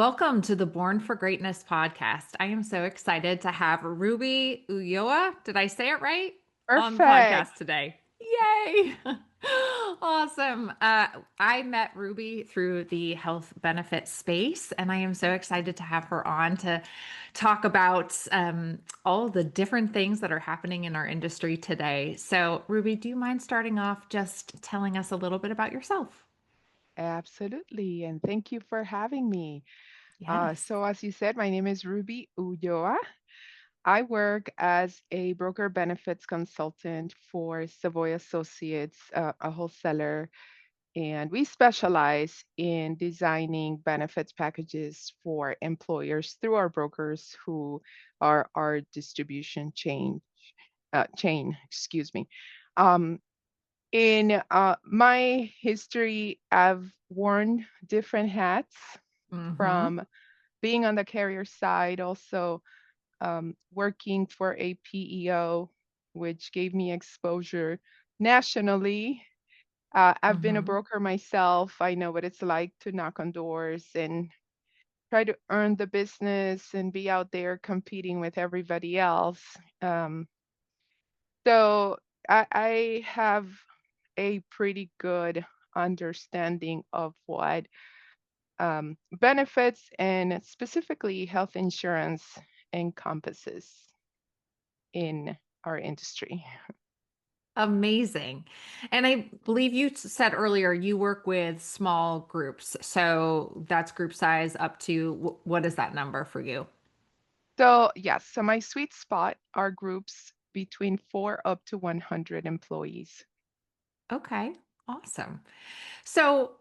Welcome to the Born for Greatness podcast. I am so excited to have Ruby Ulloa, did I say it right? On the Perfect. podcast today. Yay! Awesome. I met Ruby through the health benefit space, and I am so excited to have her on to talk about all the different things that are happening in our industry today. So, Ruby, do you mind starting off just telling us a little bit about yourself? Absolutely. And thank you for having me. Yes. So, as you said, my name is Ruby Ulloa. I work as a broker benefits consultant for Savoy Associates, a wholesaler, and we specialize in designing benefits packages for employers through our brokers who are our distribution chain, excuse me. Um, In my history, I've worn different hats Mm-hmm. from being on the carrier side, also working for a PEO, which gave me exposure nationally. I've been a Mm-hmm. broker myself. I know what it's like to knock on doors and try to earn the business and be out there competing with everybody else. Um, so I have a pretty good understanding of what benefits and specifically health insurance encompasses in our industry. Amazing. And I believe you said earlier you work with small groups. So that's group size up to what is that number for you? So, yes, so my sweet spot are groups between 4 up to 100 employees. Okay, awesome. So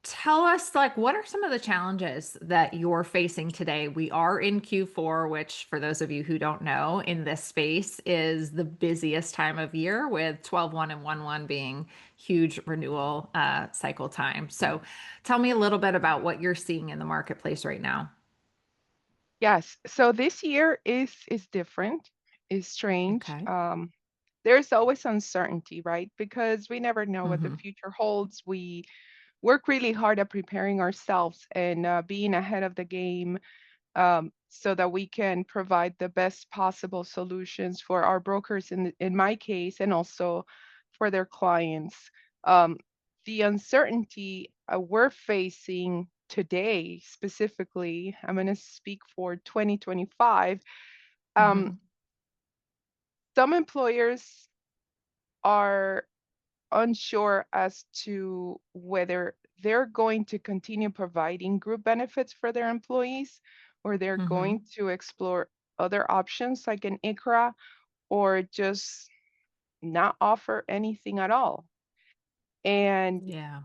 tell us, like, what are some of the challenges that you're facing today? We are in Q4, which, for those of you who don't know, in this space is the busiest time of year with 12/1 and 1/1 being huge renewal cycle time. So tell me a little bit about what you're seeing in the marketplace right now. Yes, so this year is different, is strange. Okay. There's always uncertainty, right? Because we never know what the Mm-hmm. future holds. We work really hard at preparing ourselves and being ahead of the game so that we can provide the best possible solutions for our brokers in my case and also for their clients. Um, the uncertainty we're facing today, specifically, I'm going to speak for 2025. Um, Mm-hmm. some employers are unsure as to whether they're going to continue providing group benefits for their employees or they're Mm-hmm. going to explore other options like an ICRA or just not offer anything at all. And Yeah.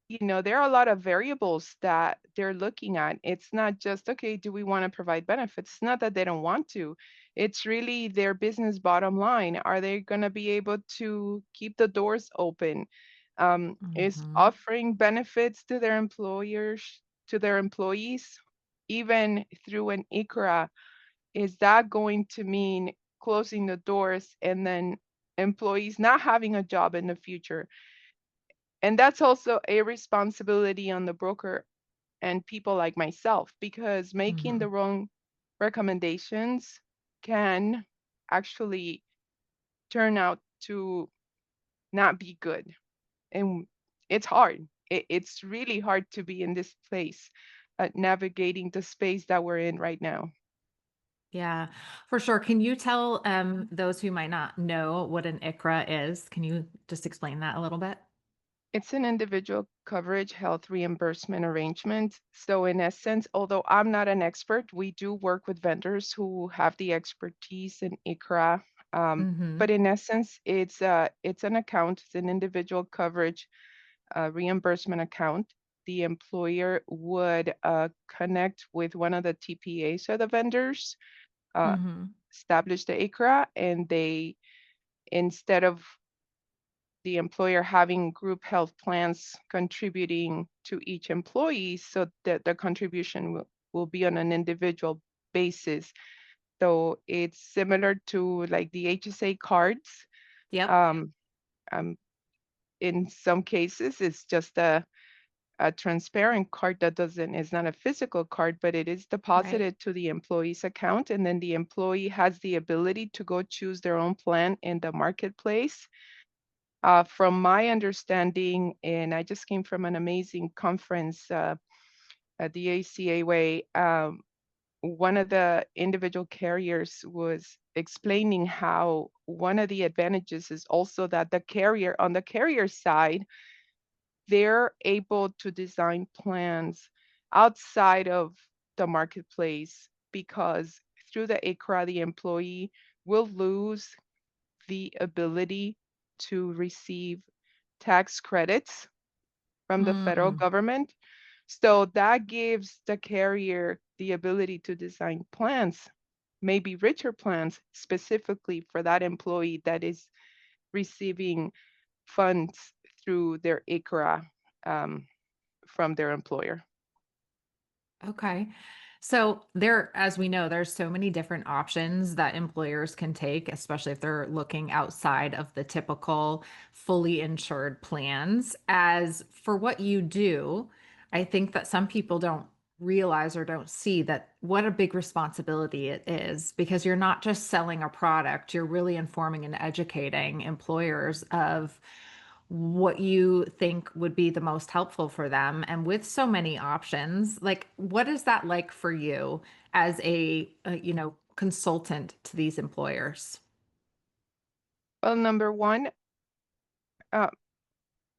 there are a lot of variables that they're looking at. It's not just, okay, do we want to provide benefits? It's not that they don't want to. It's really their business bottom line. Are they going to be able to keep the doors open? Is Mm-hmm. offering benefits to their employers, to their employees, even through an ICRA, is that going to mean closing the doors and then employees not having a job in the future? And that's also a responsibility on the broker and people like myself because making Mm-hmm. the wrong recommendations can actually turn out to not be good. And it's hard. It's really hard to be in this place, navigating the space that we're in right now. Yeah, for sure. Can you tell those who might not know what an ICRA is? Can you just explain that a little bit? It's an individual coverage health reimbursement arrangement. So, in essence, although I'm not an expert, we do work with vendors who have the expertise in ICRA. Mm-hmm. But in essence, it's an account, it's an individual coverage reimbursement account. The employer would connect with one of the TPAs or the vendors, uh, Mm-hmm. establish the ICRA, and they, instead of the employer having group health plans contributing to each employee so that the contribution will be on an individual basis. So it's similar to like the HSA cards. Yep. Um, in some cases, it's just a transparent card that doesn't is not a physical card, but it is Right. deposited to the employee's account, and then the employee has the ability to go choose their own plan in the marketplace. From my understanding, and I just came from an amazing conference at the ACA way, one of the individual carriers was explaining how one of the advantages is also that the carrier, on the carrier side, they're able to design plans outside of the marketplace because through the ICRA, the employee will lose the ability to receive tax credits from the federal Mm, government. So that gives the carrier the ability to design plans, maybe richer plans specifically for that employee that is receiving funds through their ICRA um, from their employer. okay. So there, as we know, there's so many different options that employers can take, especially if they're looking outside of the typical fully insured plans. As for what you do, I think that some people don't realize or don't see that what a big responsibility it is because you're not just selling a product, you're really informing and educating employers of what you think would be the most helpful for them. And with so many options, like what is that like for you as a consultant to these employers? Well, number one, uh,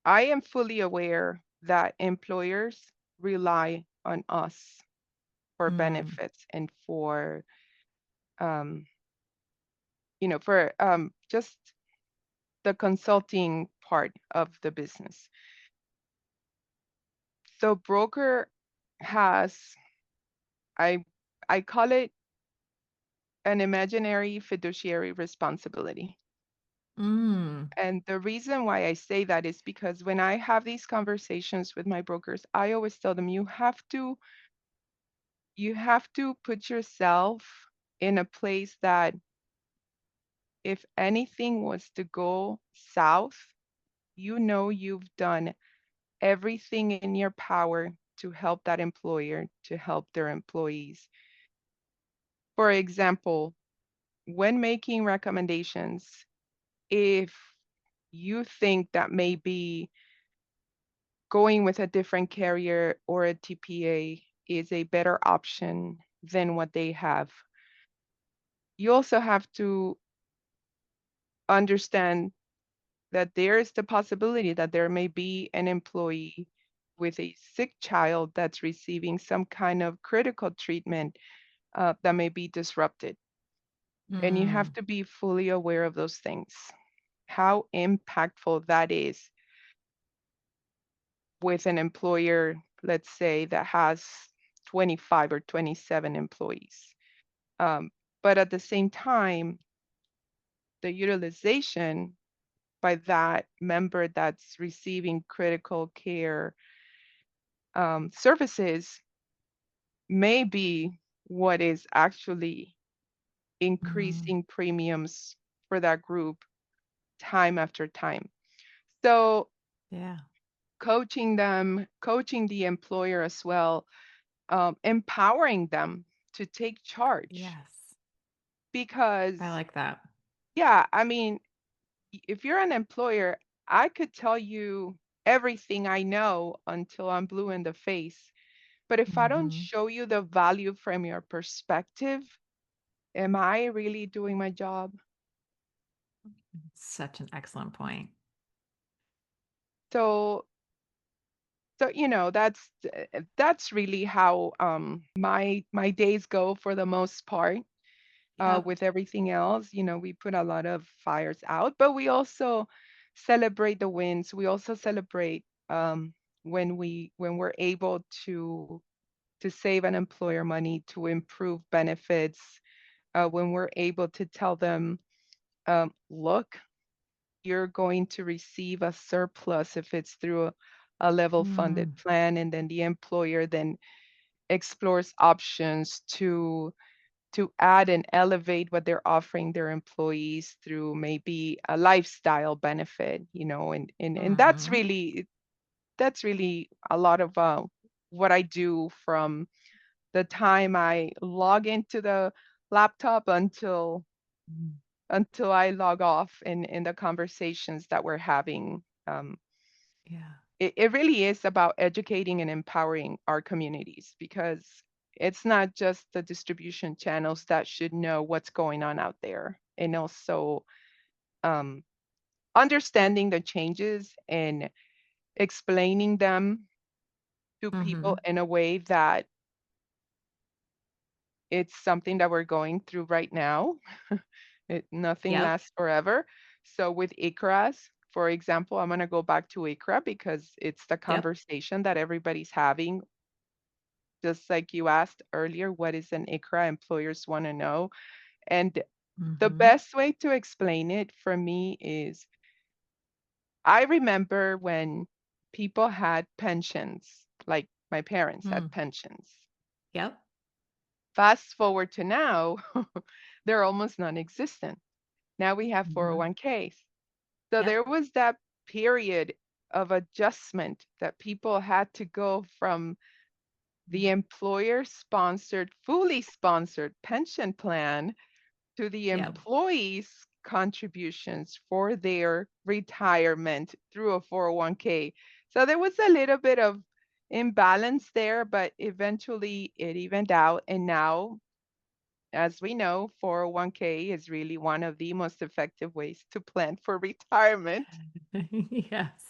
I am fully aware that employers rely on us for Mm, benefits and for, um, for just the consulting part of the business. The broker has, I, I call it an imaginary fiduciary responsibility. mm, And the reason why I say that is because when I have these conversations with my brokers, I always tell them you have to put yourself in a place that if anything was to go south, you know you've done everything in your power to help that employer to help their employees. For example, when making recommendations, if you think that maybe going with a different carrier or a TPA is a better option than what they have, you also have to understand that there is the possibility that there may be an employee with a sick child that's receiving some kind of critical treatment that may be disrupted. And you have mm, to be fully aware of those things, how impactful that is with an employer, let's say, that has 25 or 27 employees. Um, but at the same time, the utilization by that member that's receiving critical care services may be what is actually mm. increasing premiums for that group time after time. So Yeah. coaching them, coaching the employer as well, empowering them to take charge. Yes. Because, I like that. yeah, I mean, if you're an employer, I could tell you everything I know until I'm blue in the face. But if I don't Hmm. show you the value from your perspective, am I really doing my job? Such an excellent point. So, that's really how my days go for the most part. Yep. With everything else, we put a lot of fires out, but we also celebrate the wins. We also celebrate when we're able to save an employer money, to improve benefits, when we're able to tell them, look, you're going to receive a surplus if it's through a level funded Mm, plan, and then the employer then explores options to add and elevate what they're offering their employees through maybe a lifestyle benefit, and that's mhm. really that's really a lot of what I do from the time I log into the laptop until I log off in the conversations that we're having. Yeah. It really is about educating and empowering our communities because it's not just the distribution channels that should know what's going on out there, and also um, understanding the changes and explaining them to people Mhm. in a way that it's something that we're going through right now. Nothing Yep. lasts forever. So with ICRAS, for example, I'm going to go back to ICRA because it's the Yep. conversation that everybody's having. Just like you asked earlier, what is an ICRA? Employers want to know. And the Mhm. best way to explain it for me is I remember when people had pensions, like my parents had Mm. pensions. Yep. Fast forward to now, they're almost non-existent. Now we have Mhm. 401ks. So Yep. there was that period of adjustment that people had to go from the employer sponsored, fully sponsored pension plan to the Yep. employees' contributions for their retirement through a 401k. So there was a little bit of imbalance there, but eventually it evened out. And now, as we know, 401k is really one of the most effective ways to plan for retirement. Yes.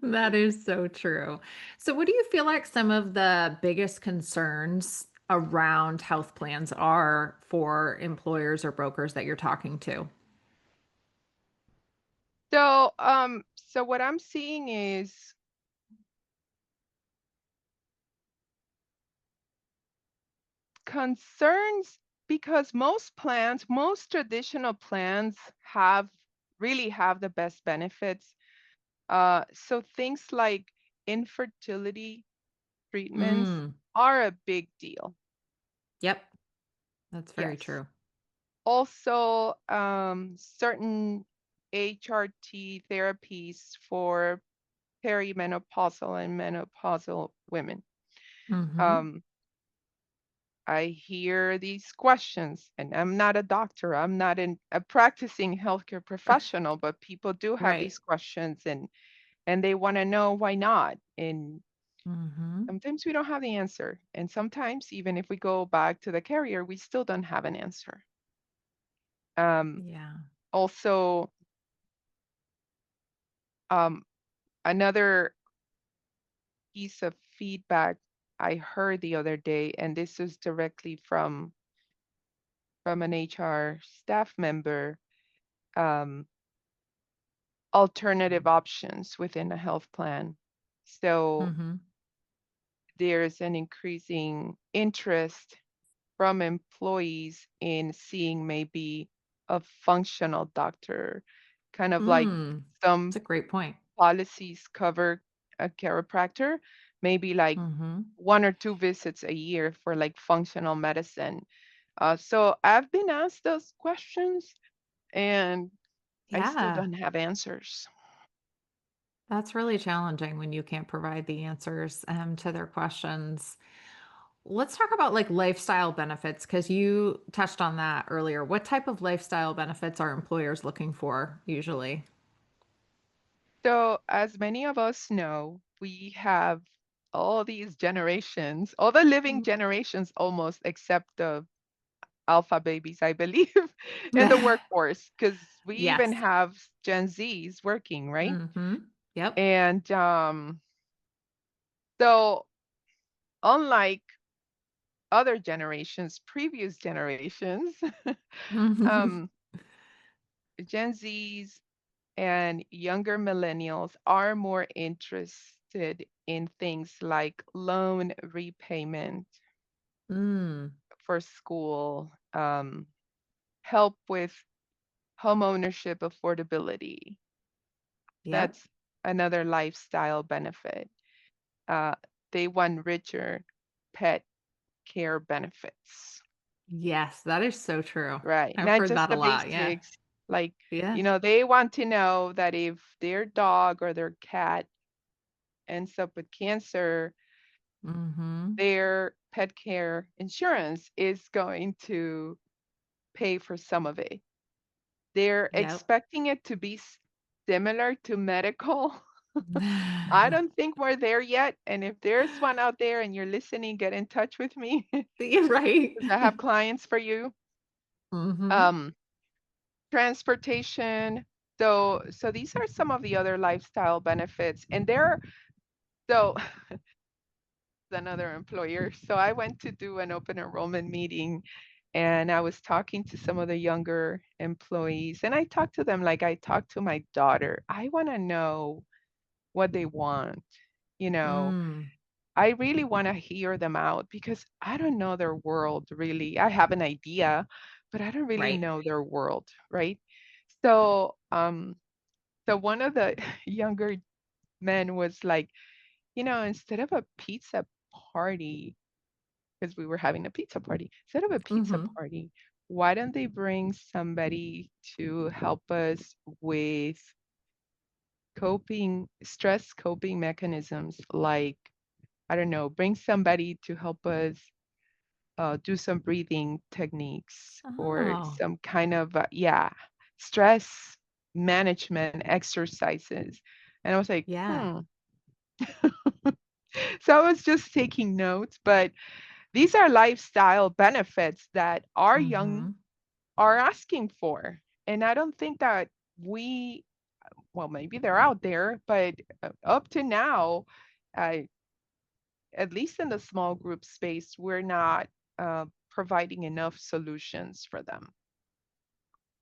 That is so true. So, what do you feel like some of the biggest concerns around health plans are for employers or brokers that you're talking to? So what I'm seeing is concerns because most traditional plans really have the best benefits. So things like infertility treatments Mm. are a big deal. Yep. That's very Yes. true. Also, certain HRT therapies for perimenopausal and menopausal women. Mhm. Um, I hear these questions, and I'm not a doctor, I'm not a practicing healthcare professional, but people do have Right. these questions and they want to know why not. And Mhm. sometimes we don't have the answer. And sometimes, even if we go back to the carrier, we still don't have an answer. Um, Yeah. Also, um, another piece of feedback I heard the other day, and this is directly from an HR staff member. Um, Alternative options within a health plan. So Mhm. there's an increasing interest from employees in seeing maybe a functional doctor, kind of like Mm. That's some a great point. policies cover a chiropractor, maybe like Mhm. 1 or 2 visits a year for like functional medicine. So I've been asked those questions and I still Yeah. don't have answers. That's really challenging when you can't provide the answers to their questions. Let's talk about like lifestyle benefits because you touched on that earlier. What type of lifestyle benefits are employers looking for usually? So, as many of us know, we have all these generations, all the living Mm. generations almost, except the alpha babies, I believe, in the workforce, because we even Yes. have Gen Zs working, right? Mhm. Yep. And so, unlike other generations, previous generations, um, Gen Zs and younger millennials are more interested in things like loan repayment Mm. for school, help with home ownership affordability. Yep. That's another lifestyle benefit. Uh, they want richer pet care benefits, Yes, that is so true. right? I've Not heard just that a the lot. Yeah. basics. Like, Yeah. they want to know that if their dog or their cat ends up with cancer, Mhm. their pet care insurance is going to pay for some of it. They're Yep. expecting it to be similar to medical. I don't think we're there yet. And if there's one out there and you're listening, get in touch with me You're right. because I have clients for you. Mhm. Um, transportation. So these are some of the other lifestyle benefits, and they're so another employer. So I went to do an open enrollment meeting and I was talking to some of the younger employees and I talked to them like I talked to my daughter. I want to know what they want. You know, Mm. I really want to hear them out because I don't know their world really. I have an idea, but I don't really Right. know their world, right? So, so one of the younger men was like, instead of a pizza party, because we were having a pizza party. Instead of a pizza Mhm. party, why don't they bring somebody to help us with stress coping mechanisms? Like, I don't know, bring somebody to help us do some breathing techniques or Oh, some kind of, yeah, stress management exercises. And I was like, yeah. hmm. So I was just taking notes, but these are lifestyle benefits that our young Mhm. are asking for. And I don't think that we, well, maybe they're out there, but up to now, uh, at least in the small group space, we're not providing enough solutions for them.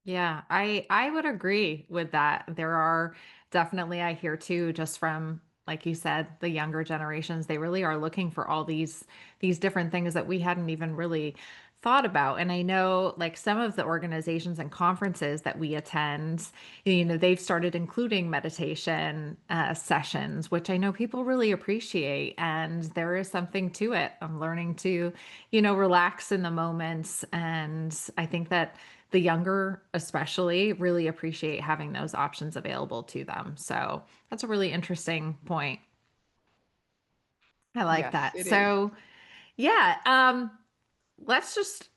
Yeah, I would agree with that. There are definitely I hear too just from like you said, the younger generations, they really are looking for all these different things that we hadn't even really thought about. And I know like some of the organizations and conferences that we attend, they've started including meditation sessions, which I know people really appreciate. And there is something to it. I'm learning to, relax in the moments. And I think that the younger, especially, really appreciate having those options available to them. So that's a really interesting point. I like Yes, that. it is. So, yeah, let's just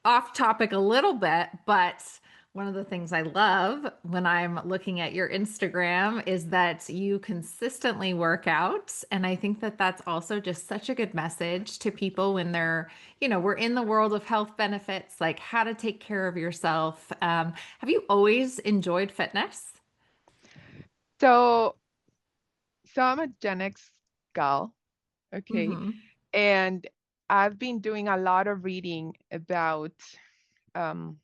off topic a little bit, but one of the things I love when I'm looking at your Instagram is that you consistently work out. And I think that that's also just such a good message to people when they're, we're in the world of health benefits, like how to take care of yourself. Have you always enjoyed fitness? So, so I'm a Gen X gal, okay? Mm-hmm. And I've been doing a lot of reading about um,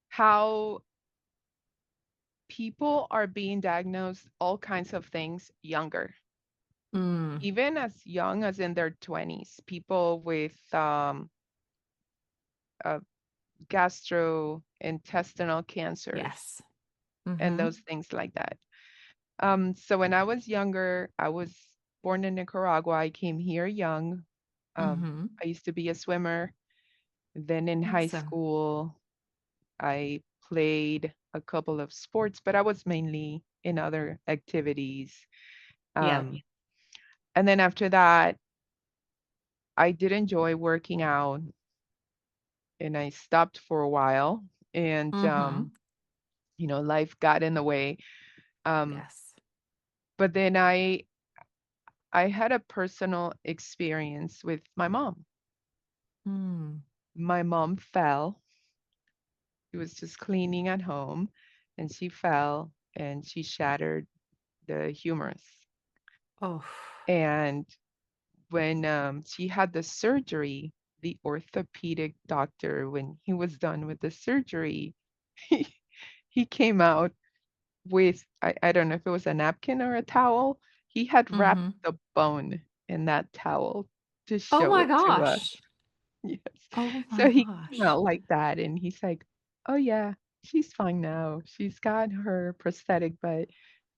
how people are being diagnosed all kinds of things younger, Mm, even as young as in their 20s, people with uh, gastrointestinal cancers yes. and Mm-hmm. those things like that. So when I was younger, I was born in Nicaragua. I came here young. Mm-hmm. I used to be a swimmer. Then in high Awesome. school, I played a couple of sports, but I was mainly in other activities. Yep. Um, and then after that, I did enjoy working out and I stopped for a while and Mm-hmm. life got in the way. Um, Yes. but then I had a personal experience with my mom. Mm. My mom fell. She was just cleaning at home and she fell and she shattered the humerus. Oh. And when she had the surgery, the orthopedic doctor, when he was done with the surgery, he, he came out with, I don't know if it was a napkin or a towel. He had wrapped Mm-hmm. the bone in that towel to Oh show my it to us. gosh. Yes. Oh So my he came gosh. out like that and he's like, "Oh yeah, she's fine now. She's got her prosthetic, but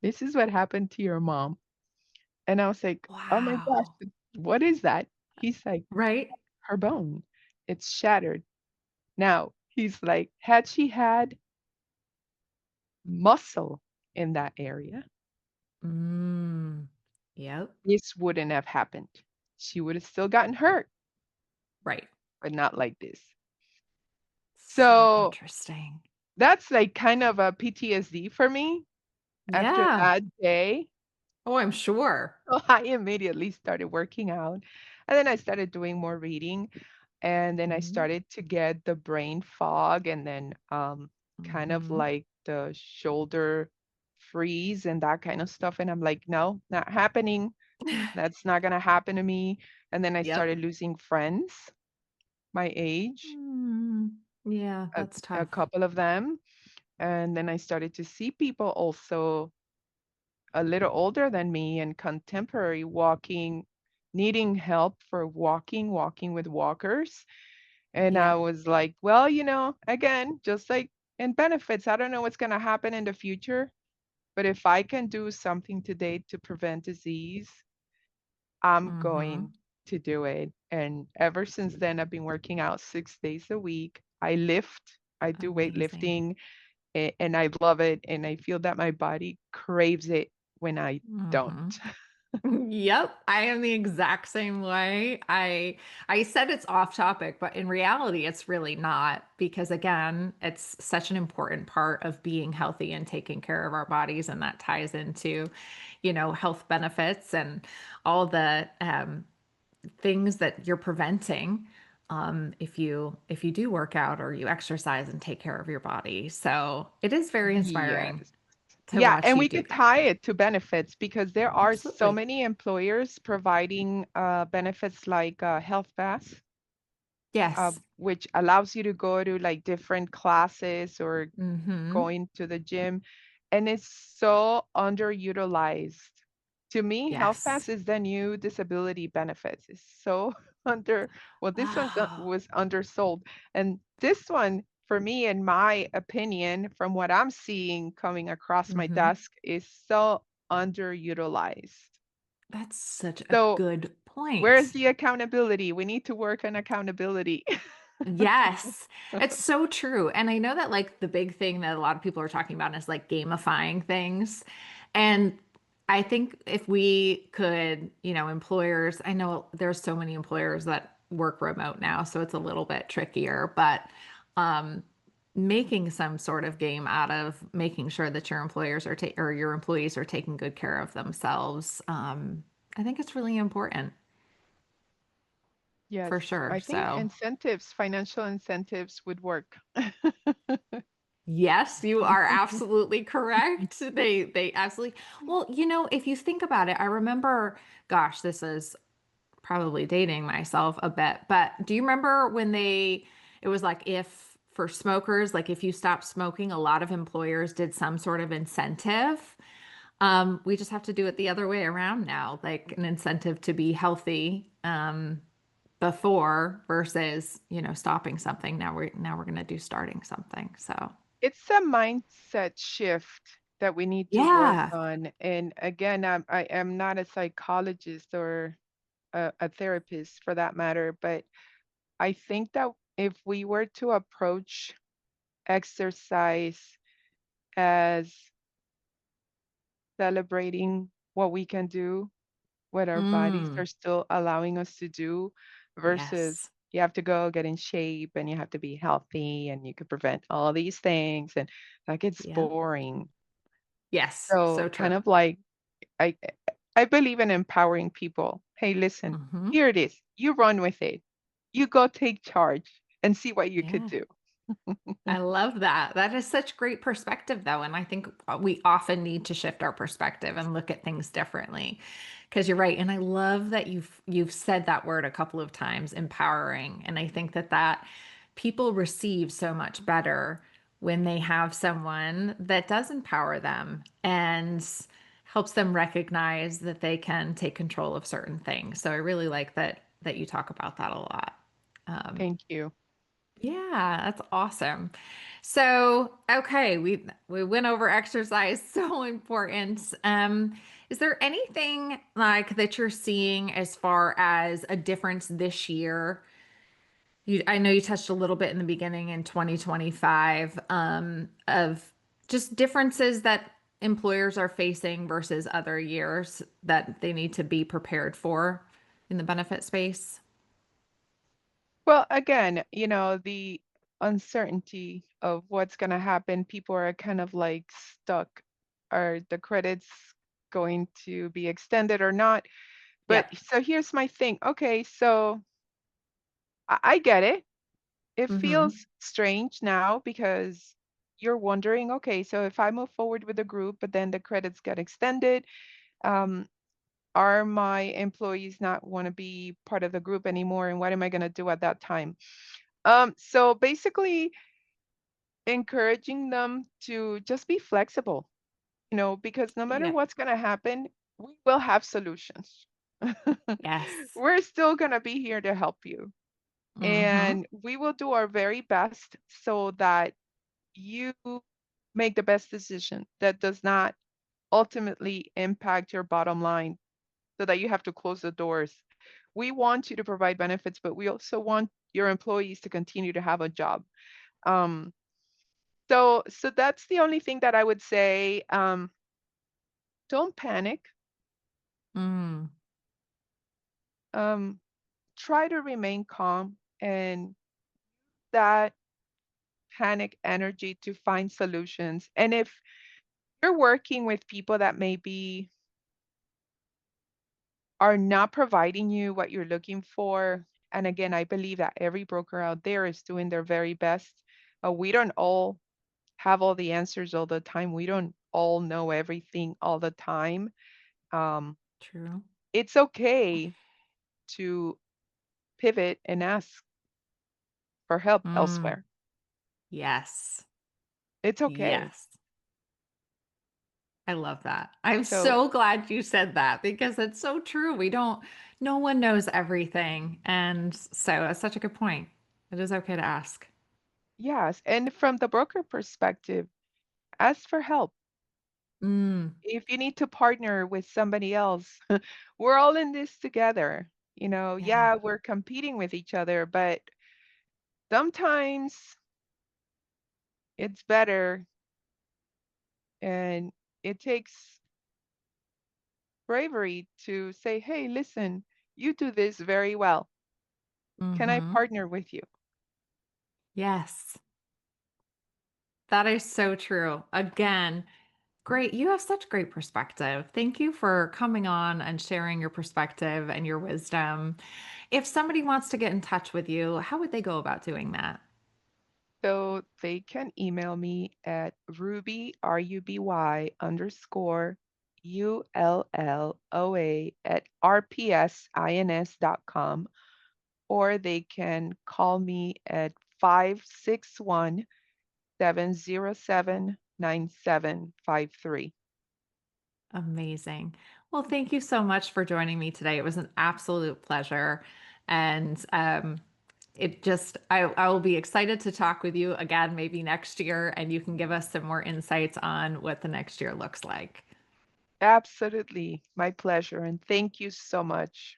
this is what happened to your mom." And I was like, "Oh my Wow. gosh, what is that?" He's like, Right? "Her bone. It's shattered." Now, he's like, "Had she had muscle in that area, Mm. Yep. This wouldn't have happened. She would have still gotten hurt, Right. but not like this. So So interesting. that's like kind of a PTSD for me after Yeah. that day. Oh, I'm sure. So I immediately started working out. And then I started doing more reading. And then I Mhm. started to get the brain fog and then kind of Mhm. like the shoulder freeze and that kind of stuff. And I'm like, no, not happening. That's not going to happen to me. And then I Yep. started losing friends my age, Mm. Yeah, a, that's a tough. couple of them. And then I started to see people also a little older than me and contemporary walking, needing help for walking with walkers. And I Yep. was like, well, again, just like in benefits, I don't know what's going to happen in the future, but if I can do something today to prevent disease, I'm going Mhm. to do it. And ever since then, I've been working out 6 days a week. I lift, I do Amazing. weightlifting, and I love it. And I feel that my body craves it when I don't. Mhm. Yep, I am the exact same way. I said it's off topic, but in reality it's really not because again, it's such an important part of being healthy and taking care of our bodies and that ties into, health benefits and all the things that you're preventing if you do work out or you exercise and take care of your body. So, it is very inspiring Yes. to Yeah, watch and you we do could that. tie it to benefits because there are so Absolutely. many employers providing benefits like health pass, Yes. which allows you to go to like different classes or Mhm. going to the gym, and it's so underutilized. To me, Health Yes. Pass is the new disability benefits. It's so under, well, this one Oh. was undersold. And this one, for me, in my opinion, from what I'm seeing coming across my Mhm. desk, is so underutilized. That's such a So, good where's point. the accountability? We need to work on accountability. Yes, it's so true. And I know that like the big thing that a lot of people are talking about is like gamifying things. And I think if we could, employers, I know there's so many employers that work remote now, so it's a little bit trickier, but um making some sort of game out of making sure that your employers are or your employees are taking good care of themselves. I think it's really important for Yes, sure. I think So incentives, financial incentives would work. yes, you are absolutely correct. They absolutely. Well, if you think about it, I remember, gosh, this is probably dating myself a bit, but do you remember when it was like if for smokers, like if you stopped smoking, a lot of employers did some sort of incentive. We just have to do it the other way around now, like an incentive to be healthy, before versus, stopping something. Now we're gonna do starting something. So It's a mindset shift that we need to work yeah. on. And again, I am not a psychologist or a therapist for that matter, but I think that if we were to approach exercise as celebrating what we can do, what our bodies are Mm, still allowing us to do versus yes. you have to go get in shape and you have to be healthy and you could prevent all these things and that gets Yeah. boring. Yes. So So true. kind of like I I believe in empowering people. Hey, listen, Hmm. here it is. You run with it. You go take charge and see what you could Yeah. do. I love that. That is such great perspective, though. And I think we often need to shift our perspective and look at things differently. Because you're right. And I love that you've said that word a couple of times, empowering. And I think that people receive so much better when they have someone that does empower them and helps them recognize that they can take control of certain things. So I really like that you talk about that a lot. Um, Thank you. yeah, that's awesome. So, okay, we went over exercise, so important. Is there anything like that you're seeing as far as a difference this year? I know you touched a little bit in the beginning in 2025, of just differences that employers are facing versus other years that they need to be prepared for in the benefit space? Well, again, the uncertainty of what's going to happen, people are kind of like stuck. Are the credits going to be extended or not? But Yep. so here's my thing. Okay, so I get it. It feels Mm-hmm. strange now because you're wondering, okay, so if I move forward with the group, but then the credits get extended, um, are my employees not want to be part of the group anymore? And what am I going to do at that time? So basically encouraging them to just be flexible, because no matter Yep. what's going to happen, we will have solutions. Yes. We're still going to be here to help you. Mm-hmm. And we will do our very best so that you make the best decision that does not ultimately impact your bottom line so that you have to close the doors. We want you to provide benefits, but we also want your employees to continue to have a job. Um, so that's the only thing that I would say. Don't panic. Mm. Um, Try to remain calm and that panic energy to find solutions. And if you're working with people that maybe are not providing you what you're looking for, and again, I believe that every broker out there is doing their very best. We don't all have all the answers all the time. We don't all know everything all the time. Um, True. it's okay to pivot and ask for help Mm. elsewhere. Yes. It's okay. Yes. I love that. I'm So, so glad you said that because it's so true. No one knows everything. And so it's such a good point. It is okay to ask. yes. And from the broker perspective, ask for help. Mm. If you need to partner with somebody else, we're all in this together. Yeah. Yeah, we're competing with each other, but sometimes it's better and it takes bravery to say, hey, listen, you do this very well. Can I Mm-hmm. partner with you? Yes. That is so true. Again, great. You have such great perspective. Thank you for coming on and sharing your perspective and your wisdom. If somebody wants to get in touch with you, how would they go about doing that? So they can email me at Ruby_Ulloa at rpsins.com, or they can call me at 561-707-9753. Amazing. Well, thank you so much for joining me today. It was an absolute pleasure. And I will be excited to talk with you again, maybe next year, and you can give us some more insights on what the next year looks like. Absolutely. My pleasure. And thank you so much.